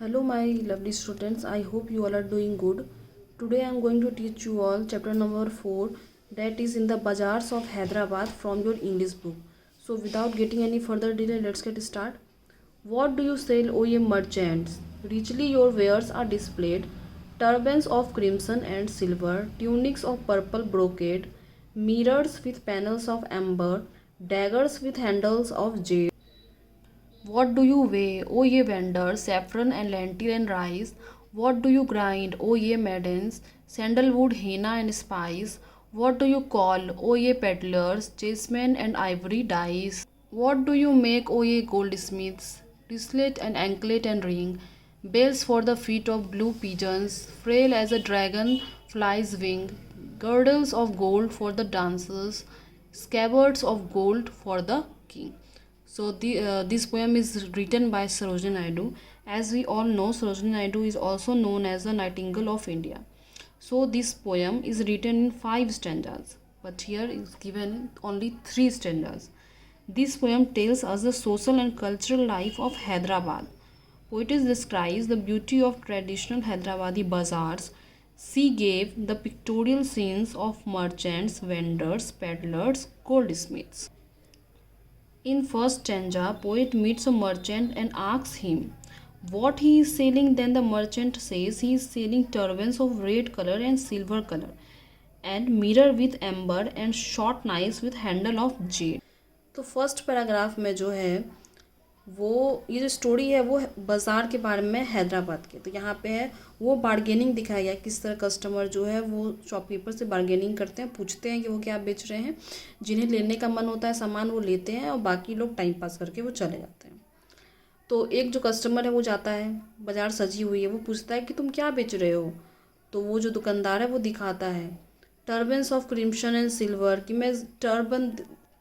Hello my lovely students, I hope you all are doing good. Today I am going to teach you all chapter number 4, that is in the Bazaars of Hyderabad from your English book. So without getting any further delay, let's get started. What do you sell, O ye merchants? Richly your wares are displayed, turbans of crimson and silver, tunics of purple brocade, mirrors with panels of amber, daggers with handles of jade. What do you weigh, O ye vendors, saffron and lentil and rice? What do you grind, O ye maidens, sandalwood, henna and spice? What do you call, O ye peddlers, jasmine and ivory dyes? What do you make, O ye goldsmiths, wristlet and anklet and ring? Bells for the feet of blue pigeons, frail as a dragon fly's wing, girdles of gold for the dancers, scabbards of gold for the king. So this poem is written by Sarojini Naidu. As we all know, Sarojini Naidu is also known as the Nightingale of India. So this poem is written in 5 stanzas, but here is given only 3 stanzas. This poem tells us the social and cultural life of Hyderabad. Poetess describes the beauty of traditional Hyderabadi bazaars. She gave the pictorial scenes of merchants, vendors, peddlers, goldsmiths. In first stanza, poet meets a merchant and asks him what he is selling. Then the merchant says he is selling turbans of red color and silver color, and mirror with amber and short knives with handle of jade. तो first paragraph में जो है वो ये जो story है वो बाज़ार के बारे में, हैदराबाद के। तो यहाँ पे है वो बार्गेनिंग दिखाया गया, किस तरह कस्टमर जो है वो शॉपकीपर से बार्गेनिंग करते हैं, पूछते हैं कि वो क्या बेच रहे हैं। जिन्हें लेने का मन होता है सामान वो लेते हैं और बाकी लोग टाइम पास करके वो चले जाते हैं। तो एक जो कस्टमर है वो जाता है, बाज़ार सजी हुई है, वो पूछता है कि तुम क्या बेच रहे हो। तो वो जो दुकानदार है वो दिखाता है turbans of crimson and silver, कि मैं टर्बन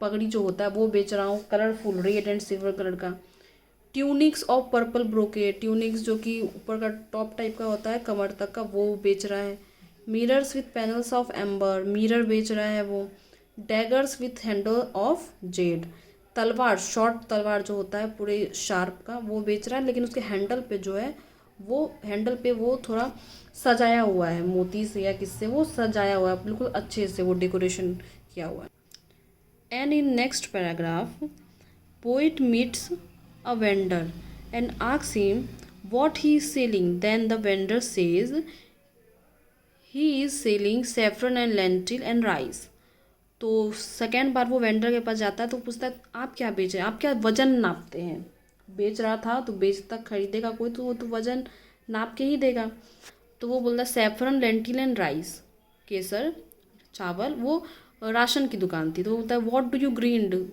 पगड़ी जो होता है वो बेच रहा हूँ, colourful red and silver colour का। Tunics of purple brocade, tunics जो कि ऊपर का टॉप टाइप का होता है कमर तक का, वो बेच रहा है। Mirrors with panels of amber, mirror बेच रहा है वो। Daggers with handle of Z, तलवार, शॉर्ट तलवार जो होता है पूरे शार्प का, वो बेच रहा है। लेकिन उसके हैंडल पे जो है वो हैंडल पे वो थोड़ा सजाया हुआ है, मोती से या किससे वो सजाया हुआ है, बिल्कुल अच्छे से वो डेकोरेशन किया हुआ है। And in next paragraph, poet meets a vendor and asks him what he is selling. Then the vendor says he is selling saffron and lentil and rice. तो सेकेंड बार वो वेंडर के पास जाता है तो पूछता है आप क्या बेच रहे हैं, आप क्या वजन नापते हैं। बेच रहा था तो बेचता, खरीदेगा कोई तो वो तो वजन नाप के ही देगा। तो वो बोलता है सैफरन लेंटिल एंड राइस, केसर चावल, वो राशन की दुकान थी। तो वो बोलता है व्हाट डू यू ग्रींड,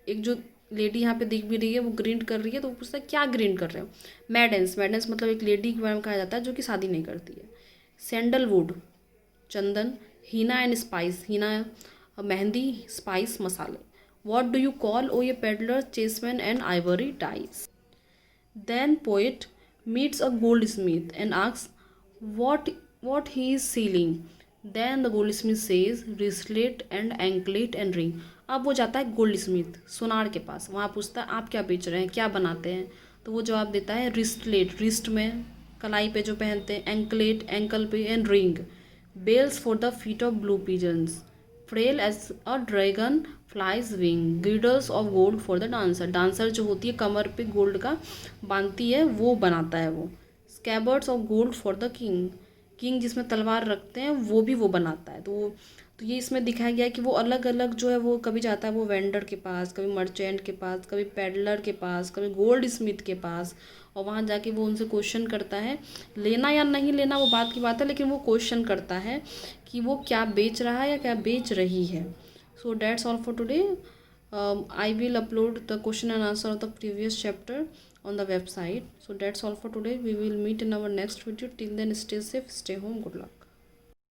एक जो लेडी यहाँ पे दिख भी रही है वो ग्रींड कर रही है। तो वो पूछता है क्या ग्रींड कर रहे हो। मैडेंस, मैडेंस मतलब एक लेडी के बारे में कहा जाता है जो कि शादी नहीं करती है। सैंडलवुड चंदन, हीना एंड स्पाइस, हीना मेहंदी, स्पाइस मसाले। What do you call, oh ye pedlar, chessmen and ivory dice. Then poet meets a goldsmith and asks what he is selling. Then the goldsmith says wristlet and anklet and ring. अब वो जाता है gold Smith, सोनार के पास, वहाँ पूछता है आप क्या बेच रहे हैं, क्या बनाते हैं। तो वो जवाब देता है रिस्टलेट, रिस्ट में कलाई पे जो पहनते हैं, एंकलेट एंकल पे, and ring, bells for the feet of blue pigeons, frail as a dragon flies wing, girdles of gold for the dancer, dancer जो होती है कमर पे गोल्ड का बांधती है वो बनाता है वो। Scabbards of gold for the king, king जिसमें तलवार रखते हैं वो भी वो बनाता है। तो ये इसमें दिखाया गया है कि वो अलग अलग जो है वो कभी जाता है वो वेंडर के पास, कभी मर्चेंट के पास, कभी पेडलर के पास, कभी गोल्ड स्मिथ के पास, और वहाँ जाके वो उनसे क्वेश्चन करता है। लेना या नहीं लेना वो बात की बात है, लेकिन वो क्वेश्चन करता है कि वो क्या बेच रहा है या क्या बेच रही है। So that's all for today. I will upload the question and answer of the previous chapter on the website. So that's all for today. We will meet in our next video. Till then, stay safe, stay home. Good luck.